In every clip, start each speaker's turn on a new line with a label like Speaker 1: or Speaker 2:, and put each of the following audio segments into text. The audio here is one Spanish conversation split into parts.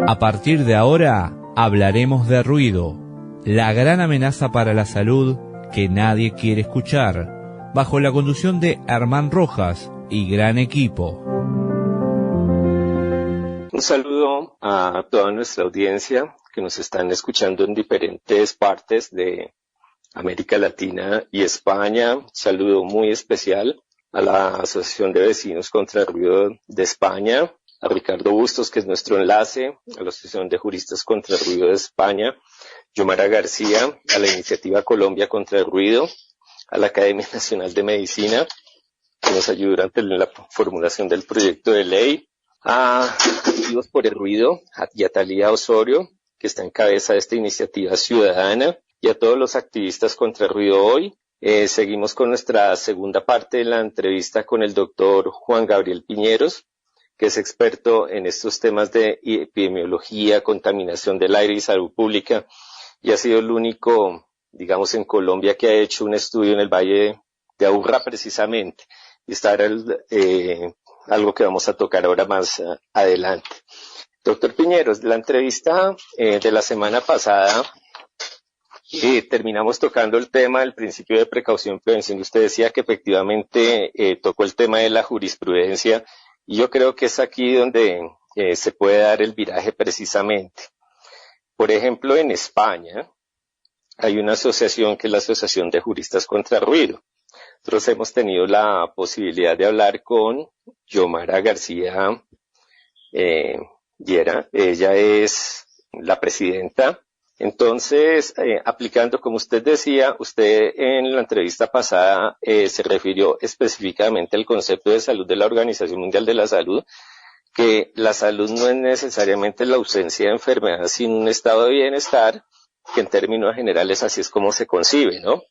Speaker 1: A partir de ahora, hablaremos de ruido, la gran amenaza para la salud que nadie quiere escuchar, bajo la conducción de Herman Rojas y gran equipo.
Speaker 2: Un saludo a toda nuestra audiencia que nos están escuchando en diferentes partes de América Latina y España. Un saludo muy especial a la Asociación de Vecinos contra el Ruido de España, a Ricardo Bustos, que es nuestro enlace, a la Asociación de Juristas contra el Ruido de España, Yomara García, a la Iniciativa Colombia contra el Ruido, a la Academia Nacional de Medicina, que nos ayudó durante la formulación del proyecto de ley, a Activos por el Ruido, y a Talía Osorio, que está en cabeza de esta iniciativa ciudadana, y a todos los activistas contra el ruido hoy. Seguimos con nuestra segunda parte de la entrevista con el doctor Juan Gabriel Piñeros, que es experto en estos temas de epidemiología, contaminación del aire y salud pública, y ha sido el único, digamos, en Colombia que ha hecho un estudio en el Valle de Aburrá precisamente. Y está algo que vamos a tocar ahora más adelante. Doctor Piñeros, la entrevista de la semana pasada terminamos tocando el tema del principio de precaución y prevención. Usted decía que efectivamente tocó el tema de la jurisprudencia y yo creo que es aquí donde se puede dar el viraje precisamente. Por ejemplo, en España hay una asociación que es la Asociación de Juristas contra el Ruido. Nosotros hemos tenido la posibilidad de hablar con Yomara García Llera. Ella es la presidenta. Entonces, aplicando, como usted decía, usted en la entrevista pasada se refirió específicamente al concepto de salud de la Organización Mundial de la Salud, que la salud no es necesariamente la ausencia de enfermedad, sino un estado de bienestar, que en términos generales así es como se concibe, ¿no?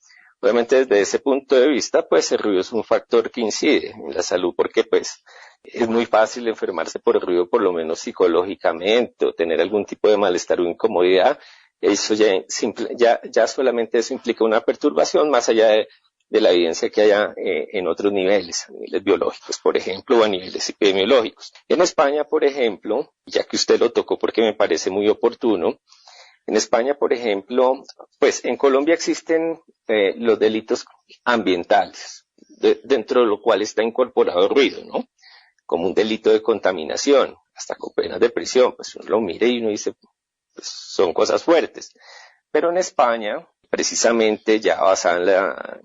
Speaker 2: Obviamente desde ese punto de vista, pues el ruido es un factor que incide en la salud porque pues es muy fácil enfermarse por el ruido, por lo menos psicológicamente, o tener algún tipo de malestar o incomodidad. Eso ya solamente eso implica una perturbación más allá de la evidencia que haya en otros niveles, a niveles biológicos, por ejemplo, o a niveles epidemiológicos. En España, por ejemplo, ya que usted lo tocó porque me parece muy oportuno, en España, por ejemplo, pues en Colombia existen los delitos ambientales, dentro de lo cual está incorporado el ruido, ¿no? Como un delito de contaminación, hasta con penas de prisión, pues uno lo mira y uno dice, pues son cosas fuertes. Pero en España, precisamente ya basada en la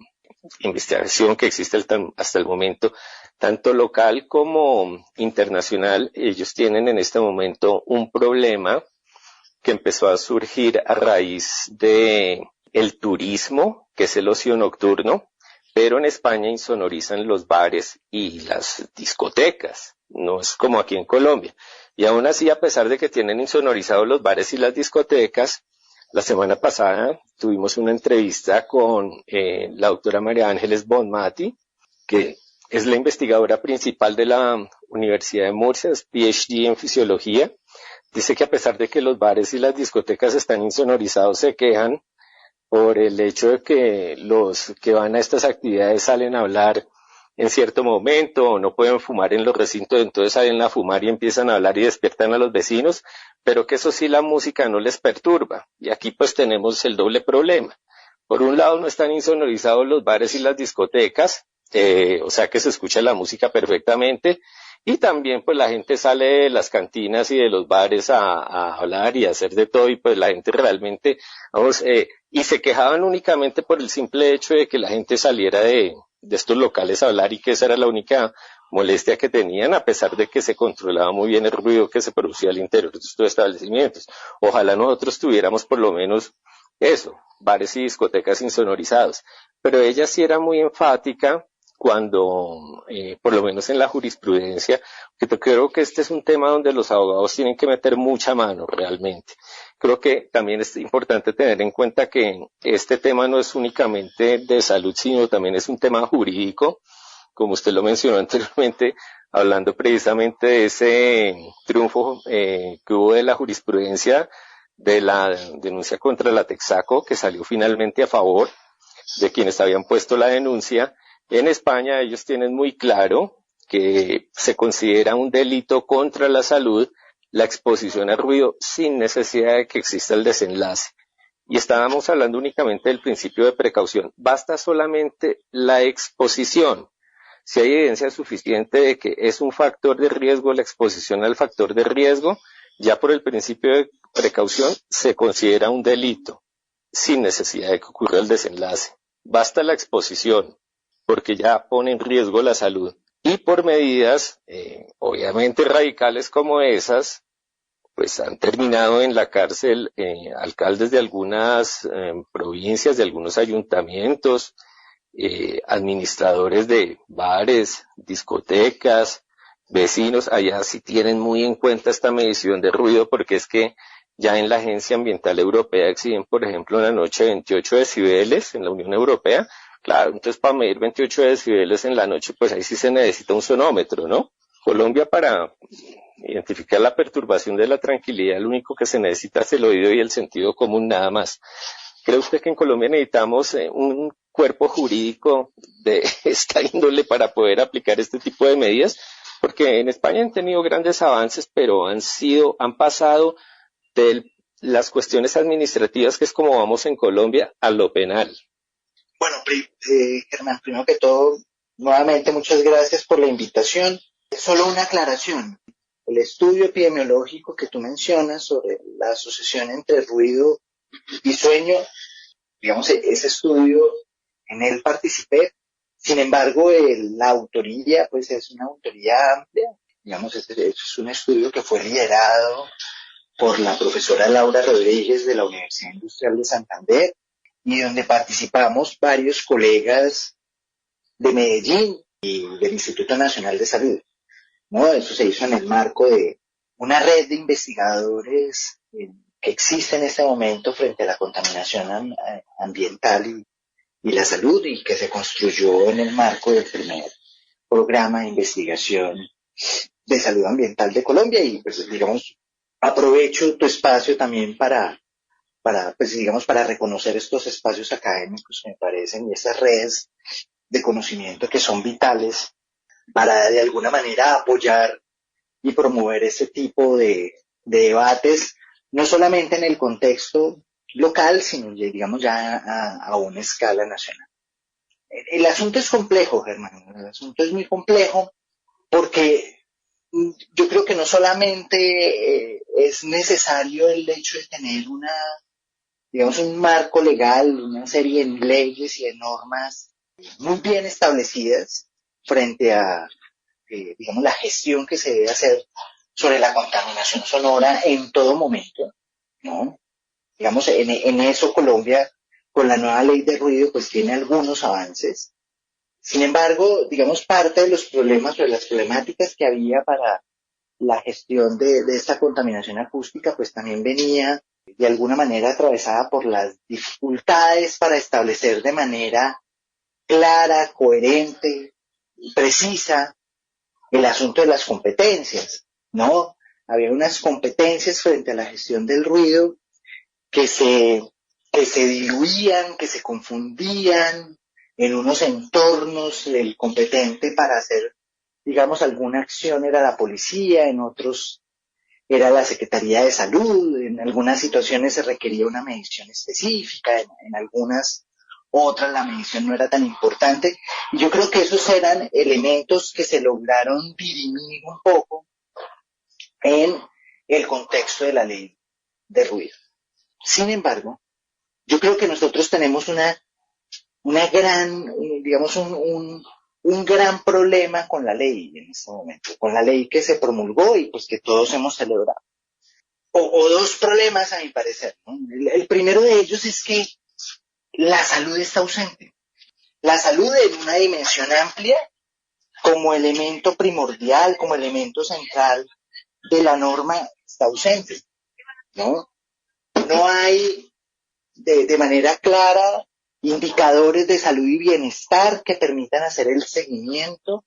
Speaker 2: investigación que existe hasta el momento, tanto local como internacional, ellos tienen en este momento un problema que empezó a surgir a raíz de el turismo, que es el ocio nocturno, pero en España insonorizan los bares y las discotecas, no es como aquí en Colombia. Y aún así, a pesar de que tienen insonorizados los bares y las discotecas, la semana pasada tuvimos una entrevista con la doctora María Ángeles Bonmati, que es la investigadora principal de la Universidad de Murcia, es PhD en fisiología. Dice que a pesar de que los bares y las discotecas están insonorizados, se quejan por el hecho de que los que van a estas actividades salen a hablar en cierto momento o no pueden fumar en los recintos, entonces salen a fumar y empiezan a hablar y despiertan a los vecinos, pero que eso sí la música no les perturba. Y aquí pues tenemos el doble problema. Por un lado no están insonorizados los bares y las discotecas, o sea que se escucha la música perfectamente, y también pues la gente sale de las cantinas y de los bares a hablar y a hacer de todo, y pues la gente realmente, y se quejaban únicamente por el simple hecho de que la gente saliera de estos locales a hablar y que esa era la única molestia que tenían, a pesar de que se controlaba muy bien el ruido que se producía al interior de estos establecimientos. Ojalá nosotros tuviéramos por lo menos eso, bares y discotecas insonorizados. Pero ella sí era muy enfática cuando, por lo menos en la jurisprudencia, que creo que este es un tema donde los abogados tienen que meter mucha mano realmente. Creo que también es importante tener en cuenta que este tema no es únicamente de salud, sino también es un tema jurídico, como usted lo mencionó anteriormente, hablando precisamente de ese triunfo que hubo de la jurisprudencia de la denuncia contra la Texaco, que salió finalmente a favor de quienes habían puesto la denuncia. En España ellos tienen muy claro que se considera un delito contra la salud la exposición al ruido sin necesidad de que exista el desenlace. Y estábamos hablando únicamente del principio de precaución. Basta solamente la exposición. Si hay evidencia suficiente de que es un factor de riesgo, la exposición al factor de riesgo, ya por el principio de precaución se considera un delito, sin necesidad de que ocurra el desenlace. Basta la exposición, porque ya pone en riesgo la salud. Y por medidas, obviamente radicales como esas, pues han terminado en la cárcel alcaldes de algunas provincias, de algunos ayuntamientos, administradores de bares, discotecas, vecinos. Allá sí tienen muy en cuenta esta medición de ruido, porque es que ya en la Agencia Ambiental Europea exhiben, por ejemplo, en la noche 28 decibeles en la Unión Europea. Claro, entonces para medir 28 decibeles en la noche, pues ahí sí se necesita un sonómetro, ¿no? Colombia, para identificar la perturbación de la tranquilidad, lo único que se necesita es el oído y el sentido común, nada más. ¿Cree usted que en Colombia necesitamos un cuerpo jurídico de esta índole para poder aplicar este tipo de medidas? Porque en España han tenido grandes avances, pero han pasado de las cuestiones administrativas, que es como vamos en Colombia, a lo penal.
Speaker 3: Bueno, Germán, primero que todo, nuevamente muchas gracias por la invitación. Solo una aclaración. El estudio epidemiológico que tú mencionas sobre la asociación entre ruido y sueño, digamos, ese estudio, en él participé. Sin embargo, la autoría, pues es una autoría amplia. Digamos, es un estudio que fue liderado por la profesora Laura Rodríguez de la Universidad Industrial de Santander, y donde participamos varios colegas de Medellín y del Instituto Nacional de Salud, ¿no? Eso se hizo en el marco de una red de investigadores que existe en este momento frente a la contaminación ambiental y la salud, y que se construyó en el marco del primer programa de investigación de salud ambiental de Colombia. Y pues, digamos, aprovecho tu espacio también para reconocer estos espacios académicos que me parecen, y esas redes de conocimiento que son vitales para de alguna manera apoyar y promover ese tipo de debates, no solamente en el contexto local, sino digamos ya a una escala nacional. El asunto es complejo, Germán, el asunto es muy complejo, porque yo creo que no solamente es necesario el hecho de tener un marco legal, una serie de leyes y de normas muy bien establecidas frente a, la gestión que se debe hacer sobre la contaminación sonora en todo momento, ¿no? Digamos, en eso Colombia, con la nueva ley de ruido, pues tiene algunos avances. Sin embargo, digamos, parte de los problemas o de las problemáticas que había para la gestión de esta contaminación acústica, pues también venía de alguna manera atravesada por las dificultades para establecer de manera clara, coherente y precisa el asunto de las competencias, ¿no? Había unas competencias frente a la gestión del ruido que se diluían, que se confundían en unos entornos. El competente para hacer, digamos, alguna acción era la policía, en otros era la Secretaría de Salud, en algunas situaciones se requería una medición específica, en algunas otras la medición no era tan importante. Y yo creo que esos eran elementos que se lograron dirimir un poco en el contexto de la ley de ruido. Sin embargo, yo creo que nosotros tenemos una gran, digamos, un gran problema con la ley en este momento, con la ley que se promulgó y pues que todos hemos celebrado. O dos problemas a mi parecer, ¿no? El primero de ellos es que la salud está ausente. La salud en una dimensión amplia, como elemento primordial, como elemento central de la norma, está ausente, ¿no? No hay de manera clara indicadores de salud y bienestar que permitan hacer el seguimiento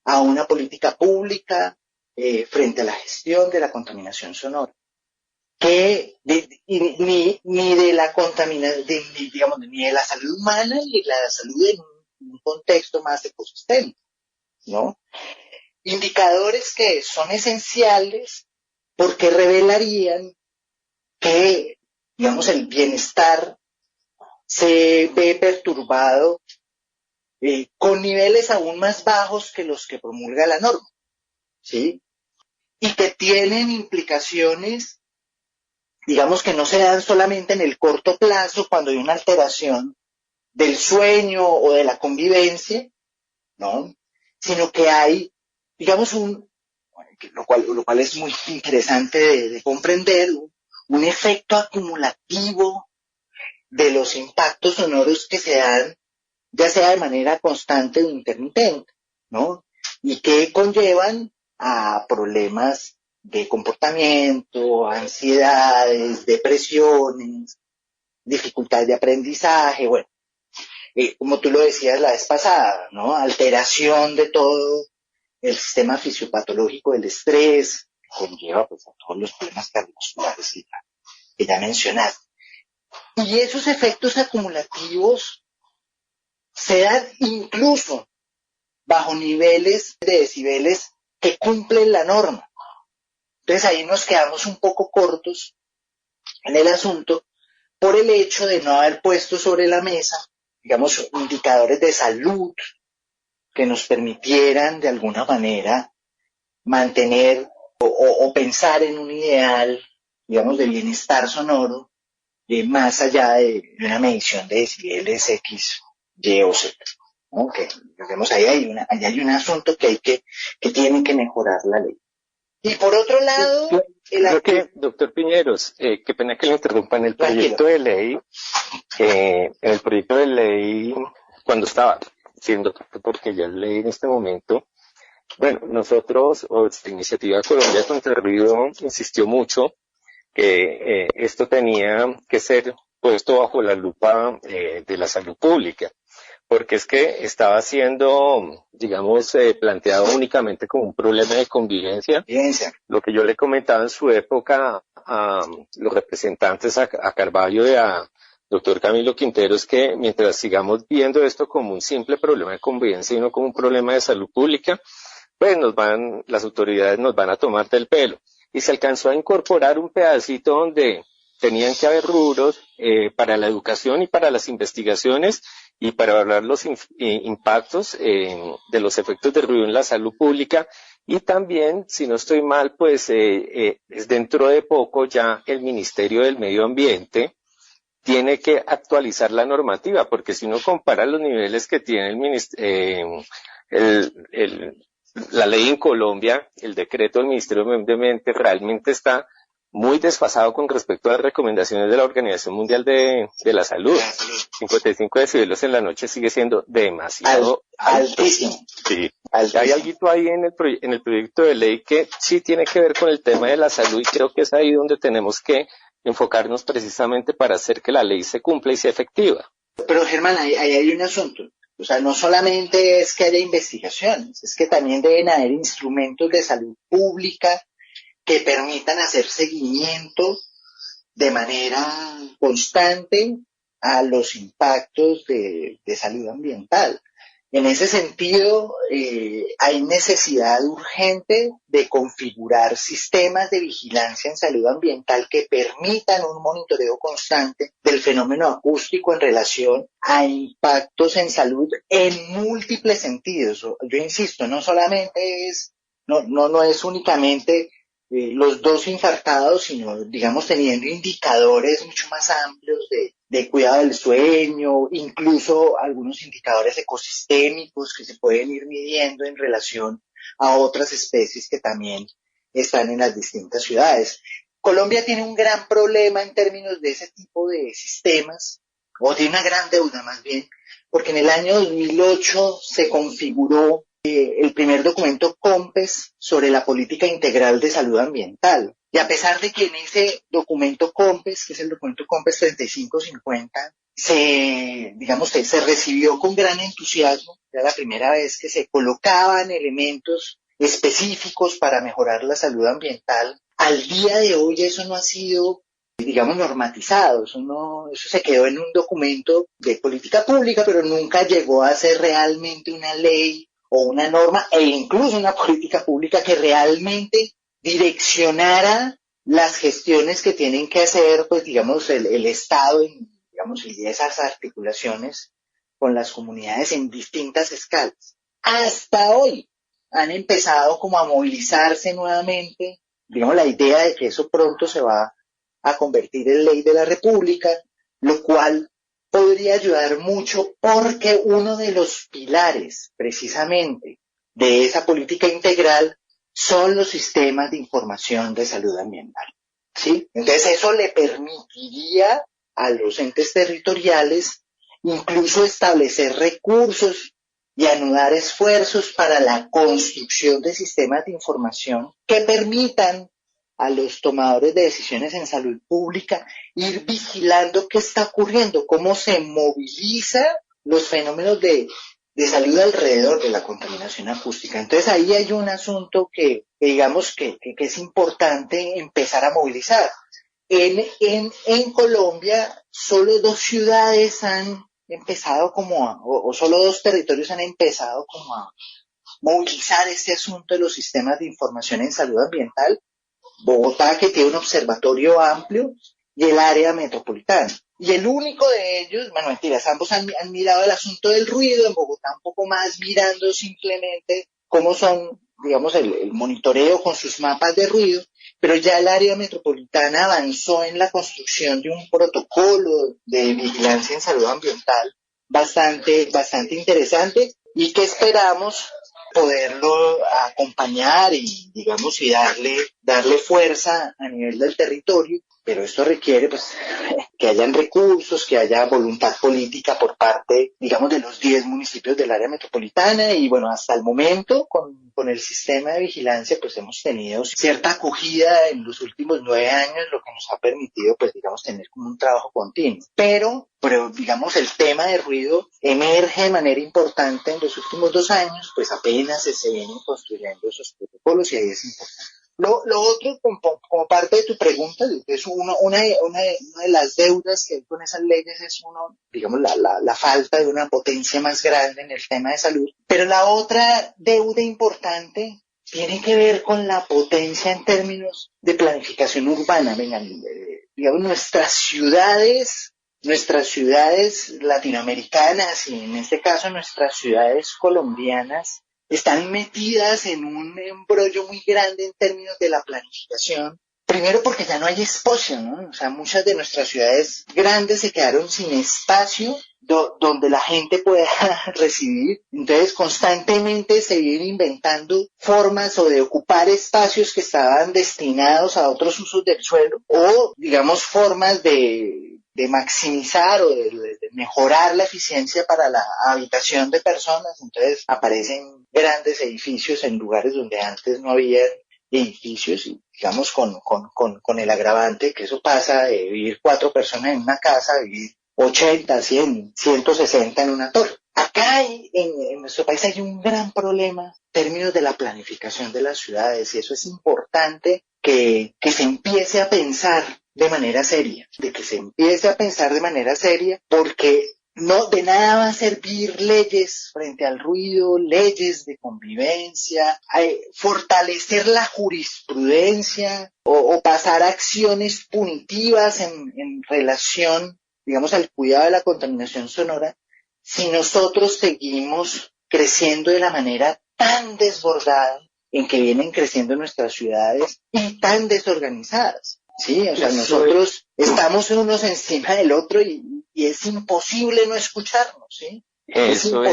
Speaker 3: a una política pública frente a la gestión de la contaminación sonora, ni de la contaminación, ni de la salud humana, ni de la salud en un contexto más ecosistémico, ¿no? Indicadores que son esenciales porque revelarían que, digamos, el bienestar se ve perturbado con niveles aún más bajos que los que promulga la norma, ¿sí? Y que tienen implicaciones, digamos, que no se dan solamente en el corto plazo cuando hay una alteración del sueño o de la convivencia, ¿no? Sino que hay, digamos, lo cual es muy interesante de comprender, un efecto acumulativo de los impactos sonoros que se dan, ya sea de manera constante o intermitente, ¿no? Y que conllevan a problemas de comportamiento, ansiedades, depresiones, dificultades de aprendizaje, bueno, como tú lo decías la vez pasada, ¿no? Alteración de todo el sistema fisiopatológico del estrés, que conlleva pues, a todos los problemas cardiovasculares que ya mencionaste. Y esos efectos acumulativos se dan incluso bajo niveles de decibeles que cumplen la norma. Entonces ahí nos quedamos un poco cortos en el asunto por el hecho de no haber puesto sobre la mesa, digamos, indicadores de salud que nos permitieran de alguna manera mantener o pensar en un ideal, digamos, de bienestar sonoro, más allá de una medición de decibeles X, Y o Z. ¿No? Que vemos ahí hay un asunto que tiene que mejorar la ley. Y por otro lado,
Speaker 2: creo que, doctor Piñeros, qué pena que le interrumpa, en el proyecto de ley, cuando estaba siendo, porque ya es ley en este momento, bueno, nosotros, o esta Iniciativa Colombia contra el Ruido, insistió mucho que esto tenía que ser puesto bajo la lupa de la salud pública, porque es que estaba siendo, digamos, planteado únicamente como un problema de convivencia. Lo que yo le comentaba en su época a los representantes, a Carvalho y a doctor Camilo Quintero, es que mientras sigamos viendo esto como un simple problema de convivencia y no como un problema de salud pública, pues las autoridades nos van a tomar del pelo. Y se alcanzó a incorporar un pedacito donde tenían que haber rubros para la educación y para las investigaciones y para evaluar los impactos de los efectos del ruido en la salud pública. Y también, si no estoy mal, pues es dentro de poco ya el Ministerio del Medio Ambiente tiene que actualizar la normativa, porque si uno compara los niveles que tiene la ley en Colombia, el decreto del Ministerio del Medio Ambiente realmente está muy desfasado con respecto a las recomendaciones de la Organización Mundial de la Salud. 55 decibeles en la noche sigue siendo demasiado
Speaker 3: altísimo.
Speaker 2: Sí. Hay algo ahí en el proyecto de ley que sí tiene que ver con el tema de la salud, y creo que es ahí donde tenemos que enfocarnos precisamente para hacer que la ley se cumpla y sea efectiva.
Speaker 3: Pero Germán, ahí hay un asunto. O sea, no solamente es que haya investigaciones, es que también deben haber instrumentos de salud pública que permitan hacer seguimiento de manera constante a los impactos de salud ambiental. En ese sentido, hay necesidad urgente de configurar sistemas de vigilancia en salud ambiental que permitan un monitoreo constante del fenómeno acústico en relación a impactos en salud en múltiples sentidos. Yo insisto, no solamente no es únicamente los dos infartados, sino, digamos, teniendo indicadores mucho más amplios de cuidado del sueño, incluso algunos indicadores ecosistémicos que se pueden ir midiendo en relación a otras especies que también están en las distintas ciudades. Colombia tiene un gran problema en términos de ese tipo de sistemas, o tiene una gran deuda más bien, porque en el año 2008 se configuró el primer documento COMPES sobre la política integral de salud ambiental. Y a pesar de que en ese documento COMPES, que es el documento COMPES 3550, se recibió con gran entusiasmo, era la primera vez que se colocaban elementos específicos para mejorar la salud ambiental. Al día de hoy eso no ha sido, digamos, normatizado, eso se quedó en un documento de política pública, pero nunca llegó a ser realmente una ley o una norma, e incluso una política pública que realmente direccionara las gestiones que tienen que hacer, pues digamos, el Estado, digamos, y esas articulaciones con las comunidades en distintas escalas. Hasta hoy han empezado como a movilizarse nuevamente, digamos, la idea de que eso pronto se va a convertir en ley de la República, lo cual podría ayudar mucho porque uno de los pilares precisamente de esa política integral son los sistemas de información de salud ambiental, ¿sí? Entonces eso le permitiría a los entes territoriales incluso establecer recursos y anudar esfuerzos para la construcción de sistemas de información que permitan a los tomadores de decisiones en salud pública ir vigilando qué está ocurriendo, cómo se moviliza los fenómenos de salud alrededor de la contaminación acústica. Entonces ahí hay un asunto que digamos que es importante empezar a movilizar. En Colombia solo 2 ciudades han empezado o solo 2 territorios han empezado como a movilizar este asunto de los sistemas de información en salud ambiental. Bogotá, que tiene un observatorio amplio, y el área metropolitana. Y el único de ellos, bueno, mentiras, ambos han mirado el asunto del ruido, en Bogotá un poco más mirando simplemente cómo son, digamos, el monitoreo con sus mapas de ruido, pero ya el área metropolitana avanzó en la construcción de un protocolo de vigilancia en salud ambiental bastante interesante y que esperamos poderlo acompañar y, digamos, y darle fuerza a nivel del territorio, pero esto requiere, pues, que hayan recursos, que haya voluntad política por parte, digamos, de los 10 municipios del área metropolitana y, bueno, hasta el momento, con el sistema de vigilancia, pues, hemos tenido cierta acogida en los últimos 9 años, lo que nos ha permitido, pues, digamos, tener como un trabajo continuo. Pero digamos, el tema de ruido emerge de manera importante en los últimos 2 años, pues apenas se vienen construyendo esos protocolos y ahí es importante. Lo otro, como parte de tu pregunta, es una de las deudas que hay con esas leyes es digamos, la falta de una potencia más grande en el tema de salud. Pero la otra deuda importante tiene que ver con la potencia en términos de planificación urbana. Vengan, digamos, nuestras ciudades latinoamericanas y en este caso nuestras ciudades colombianas están metidas en un embrollo muy grande en términos de la planificación. Primero porque ya no hay espacio, ¿no? O sea, muchas de nuestras ciudades grandes se quedaron sin espacio donde la gente pueda residir. Entonces, constantemente se vienen inventando formas o de ocupar espacios que estaban destinados a otros usos del suelo o, digamos, formas de maximizar o de mejorar la eficiencia para la habitación de personas. Entonces aparecen grandes edificios en lugares donde antes no había edificios y digamos con el agravante que eso pasa de vivir 4 personas en una casa a vivir 80, 100, 160 en una torre. Acá en nuestro país hay un gran problema en términos de la planificación de las ciudades y eso es importante que se empiece a pensar de manera seria, porque no de nada va a servir leyes frente al ruido, leyes de convivencia, fortalecer la jurisprudencia o pasar acciones punitivas en relación, digamos, al cuidado de la contaminación sonora, si nosotros seguimos creciendo de la manera tan desbordada en que vienen creciendo nuestras ciudades y tan desorganizadas. Sí, o sea, nosotros estamos unos encima del otro y es imposible no escucharnos, ¿sí?
Speaker 2: Eso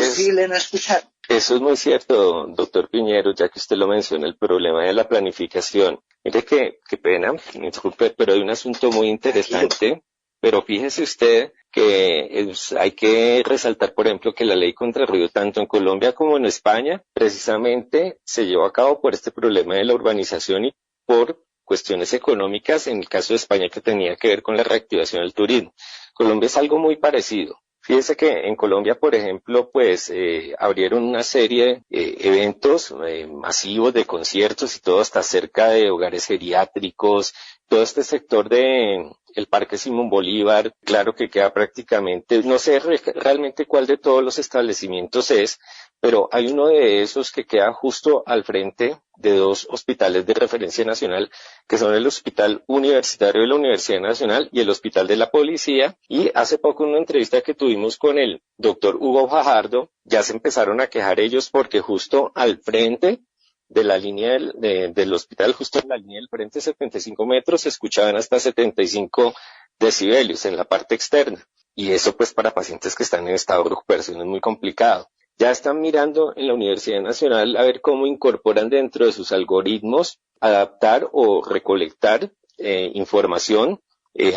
Speaker 2: es muy cierto, doctor Piñero, ya que usted lo menciona, el problema de la planificación. Mire qué pena, me disculpe, pero hay un asunto muy interesante, pero fíjese usted que hay que resaltar, por ejemplo, que la ley contra el ruido, tanto en Colombia como en España, precisamente se llevó a cabo por este problema de la urbanización y por cuestiones económicas, en el caso de España que tenía que ver con la reactivación del turismo. Colombia es algo muy parecido. Fíjese que en Colombia, por ejemplo, pues abrieron una serie de eventos masivos de conciertos y todo hasta cerca de hogares geriátricos, todo este sector de el Parque Simón Bolívar, claro que queda prácticamente, no sé realmente cuál de todos los establecimientos es, pero hay uno de esos que queda justo al frente de dos hospitales de referencia nacional, que son el Hospital Universitario de la Universidad Nacional y el Hospital de la Policía. Y hace poco en una entrevista que tuvimos con el doctor Hugo Fajardo, ya se empezaron a quejar ellos porque justo al frente de la línea del hospital, justo en la línea del frente, 75 metros, se escuchaban hasta 75 decibelios en la parte externa. Y eso pues para pacientes que están en estado de recuperación es muy complicado. Ya están mirando en la Universidad Nacional a ver cómo incorporan dentro de sus algoritmos adaptar o recolectar información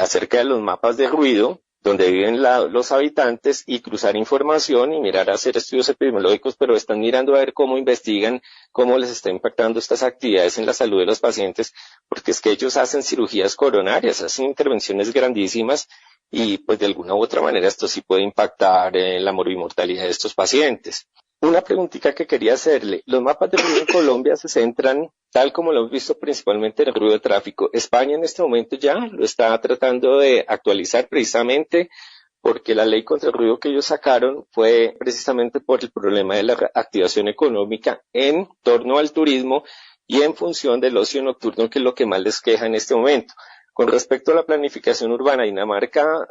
Speaker 2: acerca de los mapas de ruido donde viven los habitantes y cruzar información y mirar a hacer estudios epidemiológicos, pero están mirando a ver cómo investigan, cómo les está impactando estas actividades en la salud de los pacientes, porque es que ellos hacen cirugías coronarias, hacen intervenciones grandísimas y pues de alguna u otra manera esto sí puede impactar en la morbimortalidad de estos pacientes. Una preguntita que quería hacerle. Los mapas de ruido en Colombia se centran, tal como lo hemos visto, principalmente en el ruido de tráfico. España en este momento ya lo está tratando de actualizar precisamente porque la ley contra el ruido que ellos sacaron fue precisamente por el problema de la activación económica en torno al turismo y en función del ocio nocturno, que es lo que más les queja en este momento. Con respecto a la planificación urbana, Dinamarca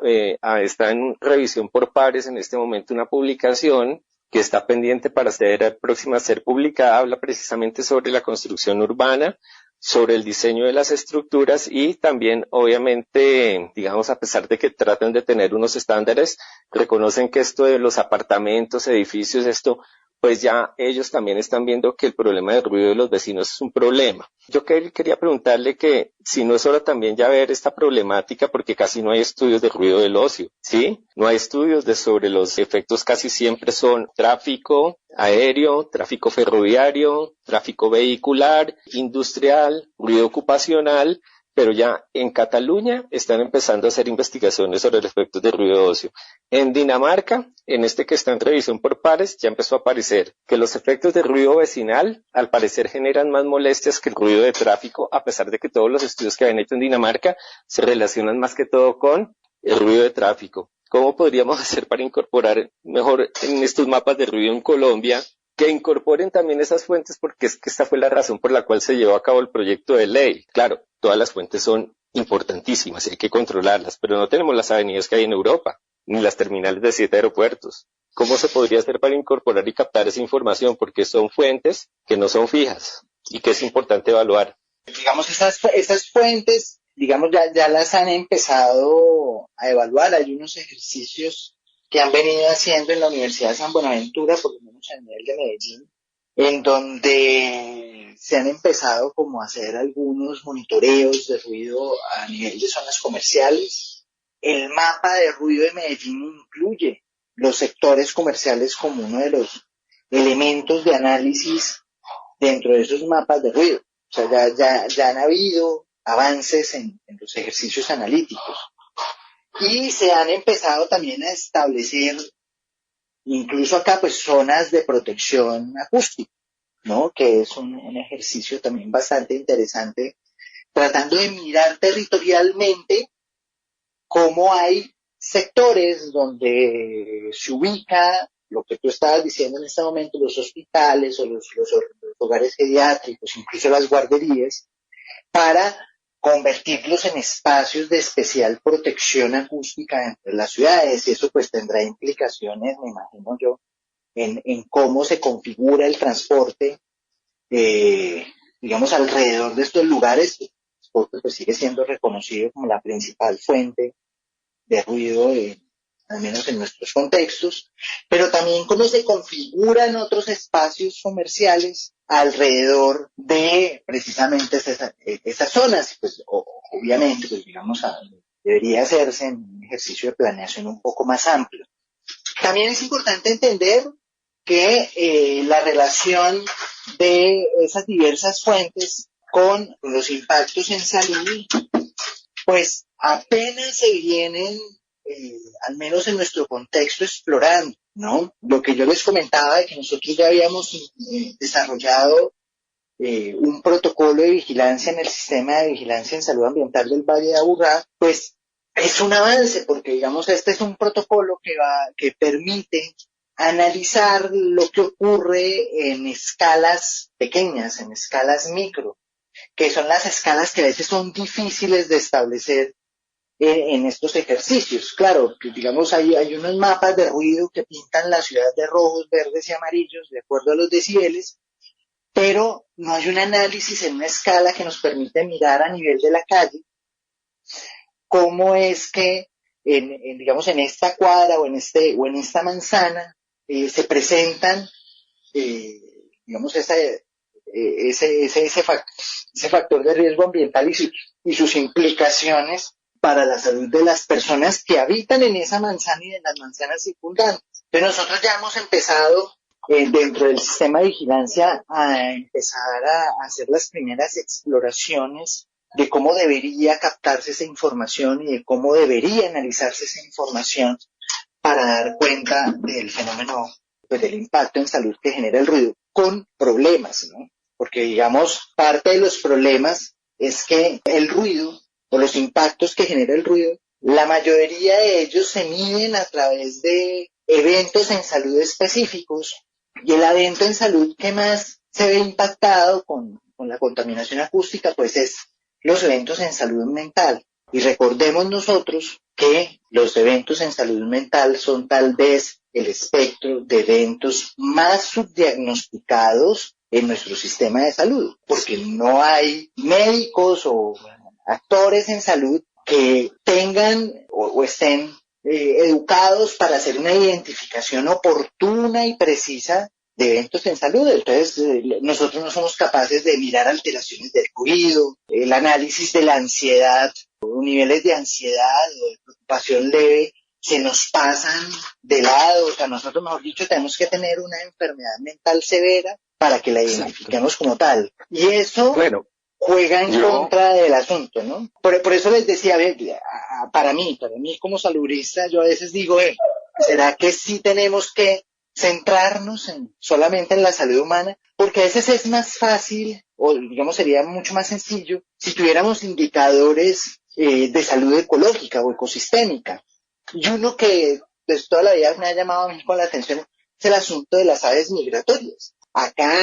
Speaker 2: está en revisión por pares en este momento una publicación que está pendiente para ser próxima a ser publicada, habla precisamente sobre la construcción urbana, sobre el diseño de las estructuras y también, obviamente, digamos, a pesar de que tratan de tener unos estándares, reconocen que esto de los apartamentos, edificios, esto, pues ya ellos también están viendo que el problema del ruido de los vecinos es un problema. Yo quería preguntarle que si no es hora también ya ver esta problemática, porque casi no hay estudios de ruido del ocio, ¿sí? No hay estudios sobre los efectos, casi siempre son tráfico aéreo, tráfico ferroviario, tráfico vehicular, industrial, ruido ocupacional, pero ya en Cataluña están empezando a hacer investigaciones sobre los efectos de ruido óseo. En Dinamarca, en este que está en revisión por pares, ya empezó a aparecer que los efectos de ruido vecinal, al parecer, generan más molestias que el ruido de tráfico, a pesar de que todos los estudios que habían hecho en Dinamarca se relacionan más que todo con el ruido de tráfico. ¿Cómo podríamos hacer para incorporar mejor en estos mapas de ruido en Colombia que incorporen también esas fuentes? Porque es que esta fue la razón por la cual se llevó a cabo el proyecto de ley. Claro, todas las fuentes son importantísimas y hay que controlarlas, pero no tenemos las avenidas que hay en Europa, ni las terminales de 7 aeropuertos. ¿Cómo se podría hacer para incorporar y captar esa información? Porque son fuentes que no son fijas y que es importante evaluar.
Speaker 3: Digamos, estas fuentes, digamos, ya las han empezado a evaluar. Hay unos ejercicios que han venido haciendo en la Universidad de San Buenaventura, por lo menos a nivel de Medellín, en donde se han empezado como a hacer algunos monitoreos de ruido a nivel de zonas comerciales. El mapa de ruido de Medellín incluye los sectores comerciales como uno de los elementos de análisis dentro de esos mapas de ruido. O sea, ya han habido avances en los ejercicios analíticos. Y se han empezado también a establecer, incluso acá, pues zonas de protección acústica, ¿no? Que es un ejercicio también bastante interesante, tratando de mirar territorialmente cómo hay sectores donde se ubica lo que tú estabas diciendo en este momento, los hospitales o los hogares pediátricos, incluso las guarderías, para convertirlos en espacios de especial protección acústica entre las ciudades, y eso pues tendrá implicaciones, me imagino yo, en cómo se configura el transporte, digamos, alrededor de estos lugares, porque pues sigue siendo reconocido como la principal fuente de ruido, al menos en nuestros contextos, pero también cómo se configuran otros espacios comerciales alrededor de precisamente esas zonas. Pues obviamente, pues digamos, debería hacerse en un ejercicio de planeación un poco más amplio. También es importante entender que la relación de esas diversas fuentes con los impactos en salud, pues apenas se vienen, al menos en nuestro contexto, explorando, ¿no? Lo que yo les comentaba de que nosotros ya habíamos desarrollado un protocolo de vigilancia en el sistema de vigilancia en salud ambiental del Valle de Aburrá, pues es un avance, porque digamos este es un protocolo que permite analizar lo que ocurre en escalas pequeñas, en escalas micro, que son las escalas que a veces son difíciles de establecer en estos ejercicios. Claro, digamos, hay unos mapas de ruido que pintan la ciudad de rojos, verdes y amarillos de acuerdo a los decibeles, pero no hay un análisis en una escala que nos permite mirar a nivel de la calle cómo es que digamos, en esta cuadra o en esta manzana se presentan, digamos, ese factor de riesgo ambiental y sus implicaciones para la salud de las personas que habitan en esa manzana y en las manzanas circundantes. Pero nosotros ya hemos empezado dentro del sistema de vigilancia a empezar a hacer las primeras exploraciones de cómo debería captarse esa información y de cómo debería analizarse esa información para dar cuenta del fenómeno, pues del impacto en salud que genera el ruido, con problemas, ¿no? Porque, digamos, parte de los problemas es que el ruido o los impactos que genera el ruido, la mayoría de ellos se miden a través de eventos en salud específicos, y el evento en salud que más se ve impactado con la contaminación acústica, pues es los eventos en salud mental. Y recordemos nosotros que los eventos en salud mental son tal vez el espectro de eventos más subdiagnosticados en nuestro sistema de salud, porque no hay médicos o actores en salud que tengan o estén educados para hacer una identificación oportuna y precisa de eventos en salud. Entonces, nosotros no somos capaces de mirar alteraciones del ruido, el análisis de la ansiedad, o niveles de ansiedad o de preocupación leve se nos pasan de lado. O sea, nosotros, mejor dicho, tenemos que tener una enfermedad mental severa para que la identifiquemos como tal. Y eso juega en contra del asunto, ¿no? Por eso les decía, para mí como salubrista, yo a veces digo, ¿será que sí tenemos que centrarnos solamente en la salud humana? Porque a veces es más fácil, o digamos sería mucho más sencillo, si tuviéramos indicadores de salud ecológica o ecosistémica. Y uno que pues, toda la vida me ha llamado a mí con la atención es el asunto de las aves migratorias. Acá,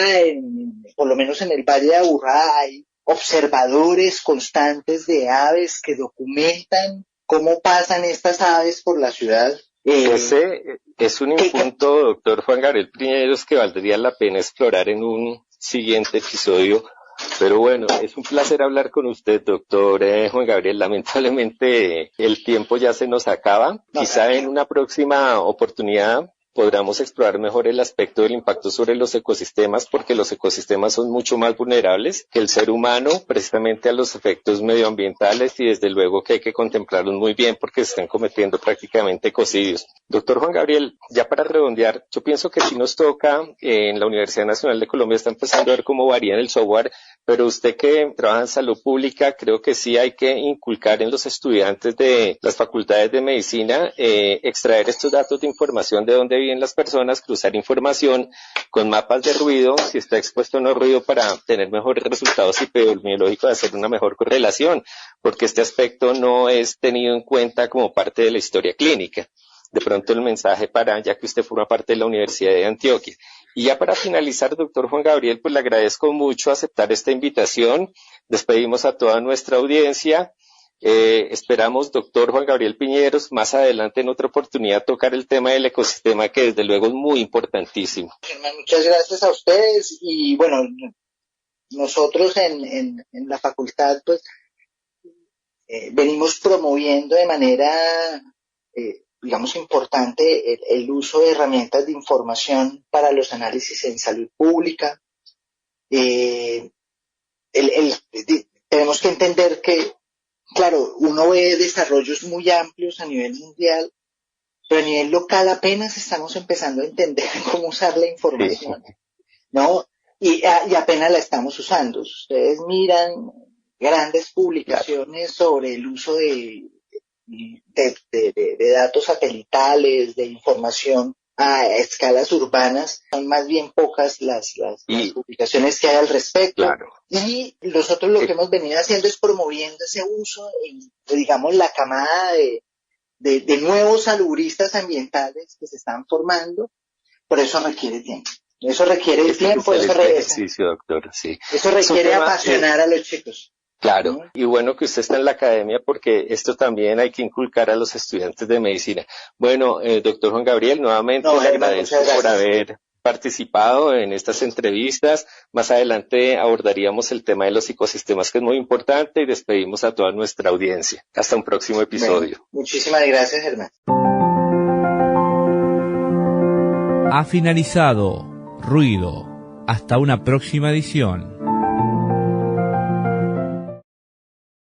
Speaker 3: por lo menos en el Valle de Aburrá, hay observadores constantes de aves que documentan cómo pasan estas aves por la ciudad.
Speaker 2: Ese es un punto, doctor Juan Gabriel Piñeros, que valdría la pena explorar en un siguiente episodio. Pero bueno, es un placer hablar con usted, doctor Juan Gabriel. Lamentablemente el tiempo ya se nos acaba. Quizá en una próxima oportunidad podamos explorar mejor el aspecto del impacto sobre los ecosistemas, porque los ecosistemas son mucho más vulnerables que el ser humano, precisamente a los efectos medioambientales, y desde luego que hay que contemplarlos muy bien porque se están cometiendo prácticamente ecocidios. Doctor Juan Gabriel, ya para redondear, yo pienso que sí nos toca, en la Universidad Nacional de Colombia está empezando a ver cómo varía en el software, pero usted que trabaja en salud pública, creo que sí hay que inculcar en los estudiantes de las facultades de medicina, extraer estos datos de información de dónde viven las personas, cruzar información con mapas de ruido, si está expuesto o no ruido, para tener mejores resultados epidemiológicos, hacer una mejor correlación, porque este aspecto no es tenido en cuenta como parte de la historia clínica. De pronto el mensaje ya que usted forma parte de la Universidad de Antioquia. Y ya para finalizar, doctor Juan Gabriel, pues le agradezco mucho aceptar esta invitación. Despedimos a toda nuestra audiencia. Esperamos, doctor Juan Gabriel Piñeros, más adelante en otra oportunidad tocar el tema del ecosistema, que desde luego es muy importantísimo.
Speaker 3: Muchas gracias a ustedes. Y bueno, nosotros en la facultad pues venimos promoviendo de manera digamos importante el uso de herramientas de información para los análisis en salud pública. Tenemos que entender que, claro, uno ve desarrollos muy amplios a nivel mundial, pero a nivel local apenas estamos empezando a entender cómo usar la información, ¿no? Y apenas la estamos usando. Ustedes miran grandes publicaciones sobre el uso de datos satelitales, de información a escalas urbanas, son más bien pocas las publicaciones que hay al respecto.
Speaker 2: Claro.
Speaker 3: Y nosotros lo que hemos venido haciendo es promoviendo ese uso digamos, la camada de nuevos salubristas ambientales que se están formando, pero eso requiere tiempo. Eso requiere
Speaker 2: Es
Speaker 3: tiempo,
Speaker 2: ejercicio, doctor, sí.
Speaker 3: Eso requiere apasionar a los chicos.
Speaker 2: Claro, y bueno que usted está en la academia porque esto también hay que inculcar a los estudiantes de medicina. Bueno, doctor Juan Gabriel, nuevamente le agradezco por haber participado en estas entrevistas. Más adelante abordaríamos el tema de los ecosistemas, que es muy importante, y despedimos a toda nuestra audiencia. Hasta un próximo episodio.
Speaker 3: Bueno, muchísimas gracias, Germán.
Speaker 1: Ha finalizado Ruido. Hasta una próxima edición.